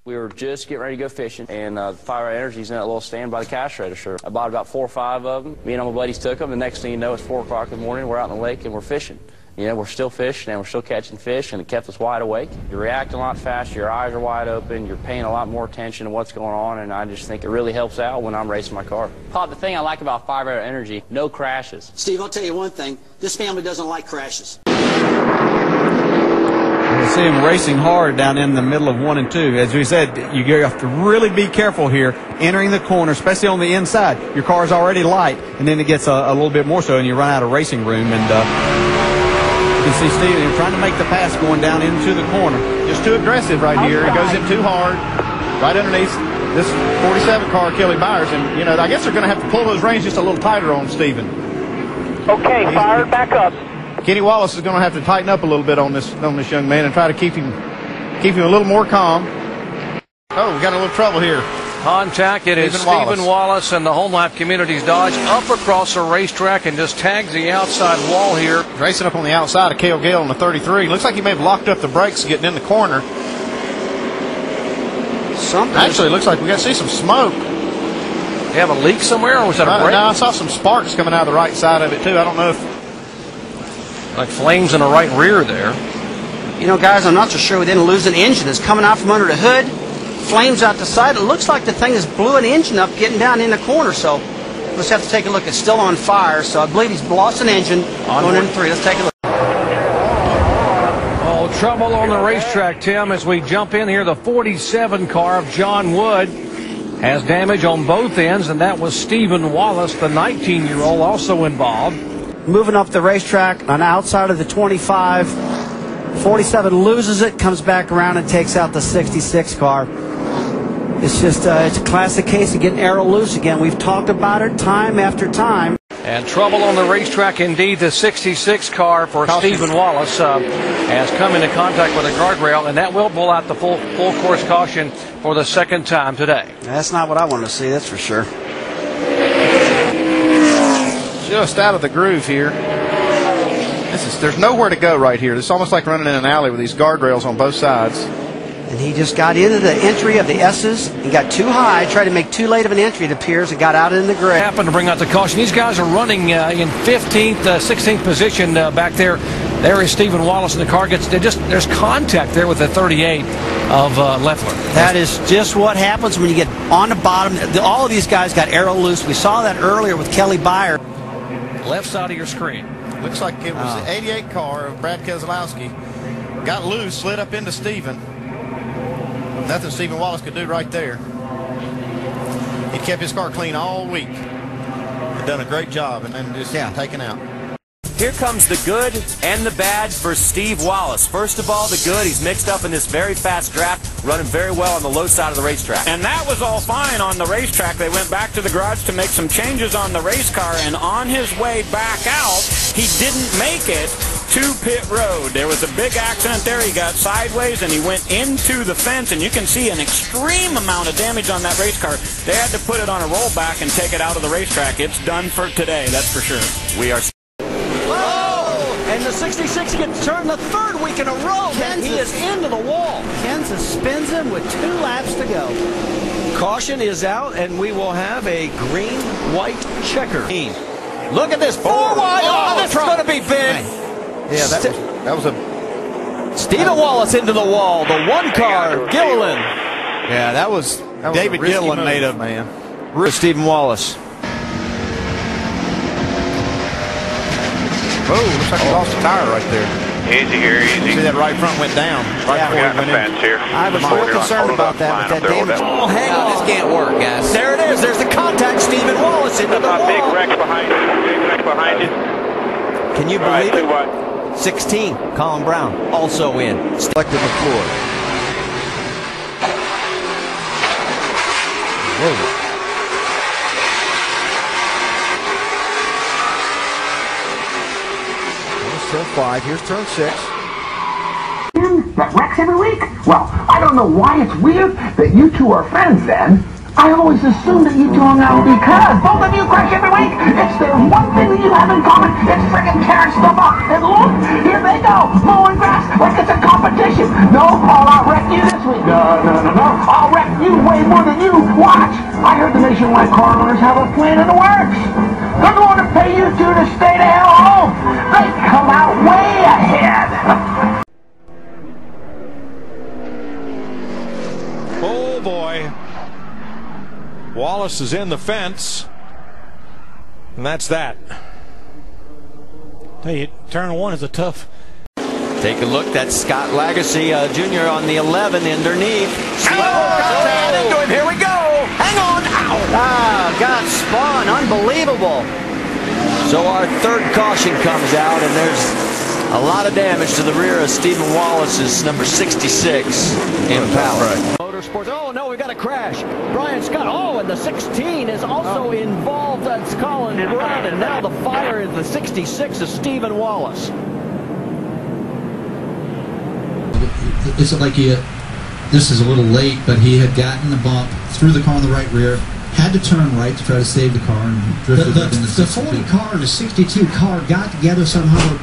We were just getting ready to go fishing, and 5 Hour Energy's in that little stand by the cash register. I bought about 4 or 5 of them. Me and all my buddies took them. The next thing you know, it's 4 o'clock in the morning. We're out in the lake and we're fishing. You know, we're still fishing and we're still catching fish, and it kept us wide awake. You're reacting a lot faster. Your eyes are wide open. You're paying a lot more attention to what's going on, and I just think it really helps out when I'm racing my car. Pop, the thing I like about 5 Hour Energy, no crashes. Steve, I'll tell you one thing. This family doesn't like crashes. You see him racing hard down in the middle of 1 and 2. As we said, you have to really be careful here entering the corner, especially on the inside. Your car's already light, and then it gets a little bit more so, and you run out of racing room. And you can see Steve trying to make the pass going down into the corner. Just too aggressive right here. It goes in too hard, right underneath this 47 car, Kelly Byers. And, you know, I guess they're going to have to pull those reins just a little tighter on Steven. Okay, fired back up. Kenny Wallace is going to have to tighten up a little bit on this young man and try to keep him a little more calm. Oh, we got a little trouble here. Contact. It is Stephen Wallace and the Home Life Communities Dodge up across the racetrack and just tags the outside wall here. Racing up on the outside of Cale Gale on the 33. Looks like he may have locked up the brakes getting in the corner. Actually, it looks like we got to see some smoke. You have a leak somewhere, or was that a brake? No, I saw some sparks coming out of the right side of it, too. I don't know if... Like flames in the right rear there. You know, guys, I'm not so sure we didn't lose an engine. It's coming out from under the hood. Flames out the side. It looks like the thing has blew an engine up getting down in the corner. So let's have to take a look. It's still on fire. So I believe he's lost an engine going in 3. Let's take a look. Oh, trouble on the racetrack, Tim, as we jump in here. The 47 car of John Wood has damage on both ends, and that was Stephen Wallace, the 19-year-old, also involved. Moving up the racetrack on the outside of the 25. 47 loses it, comes back around and takes out the 66 car. It's just it's a classic case of getting aero loose again. We've talked about it time after time. And trouble on the racetrack indeed. The 66 car for Stephen Wallace has come into contact with a guardrail, and that will pull out the full course caution for the second time today. That's not what I want to see, that's for sure. Just out of the groove here. There's nowhere to go right here. It's almost like running in an alley with these guardrails on both sides. And he just got into the entry of the S's. He got too high, tried to make too late of an entry, it appears, and got out in the grid. Happened to bring out the caution. These guys are running in 15th, 16th position back there. There is Stephen Wallace, and the car gets there's contact there with the 38 of Leffler. That is just what happens when you get on the bottom. All of these guys got aero loose. We saw that earlier with Kelly Byers. Left side of your screen. Looks like it was the 88 car of Brad Keselowski. Got loose, slid up into Stephen. Nothing Stephen Wallace could do right there. He kept his car clean all week. He'd done a great job, and then just taken out. Here comes the good and the bad for Steve Wallace. First of all, the good, he's mixed up in this very fast draft, running very well on the low side of the racetrack. And that was all fine on the racetrack. They went back to the garage to make some changes on the race car, and on his way back out, he didn't make it to pit road. There was a big accident there. He got sideways and he went into the fence, and you can see an extreme amount of damage on that race car. They had to put it on a rollback and take it out of the racetrack. It's done for today, that's for sure. We are... And the 66 gets turned the 3rd week in a row. And he is into the wall. Kansas spins him with 2 laps to go. Caution is out, and we will have a green-white checker. Look at this. 4 wide. Oh, this is going to be big. Yeah, that was a... Stephen Wallace into the wall. The 1 car, Gilliland. Yeah, that was David Gilliland made of, man. Stephen Wallace. Oh, looks like he lost a tire right there. Easy here, easy. See that right front went down. Right before he went in. Here. I was more concerned about that with that damage. Oh, hang on. This can't work, guys. There it is. There's the contact. Stephen Wallace into the wall. Big wreck behind you. Big wreck behind you. Can you believe it? 16, Colin Brown, also in. Selected the floor. Whoa. Turn 5, here's turn 6. That wrecks every week? Well, I don't know why it's weird that you two are friends then. I always assumed that you two hung out because both of you crash every week. It's there's one thing that you have in common. It's friggin' tearing stuff up. And look, here they go, mowing grass like it's a competition. No, Paul, I'll wreck you this week. No. have a plan in the works. They're going to pay you two to stay the hell home. They come out way ahead. Oh boy. Wallace is in the fence. And that's that. Tell you, turn one is a tough. Take a look. That's Scott Lagacy Jr. on the 11 underneath. Into him. Here we go. Hang on. Ow. Ah, got spun. Unbelievable. So our third caution comes out, and there's a lot of damage to the rear of Stephen Wallace's number 66 Impala. Motorsports. Oh no, we got a crash. Brian Scott. Oh, and the 16 is also involved. That's Colin Brown, and now the fire is the 66 of Stephen Wallace. It's like this is a little late, but he had gotten the bump, threw the car on the right rear, had to turn right to try to save the car, and drifted up in the 40 car and the 62 car got together somehow.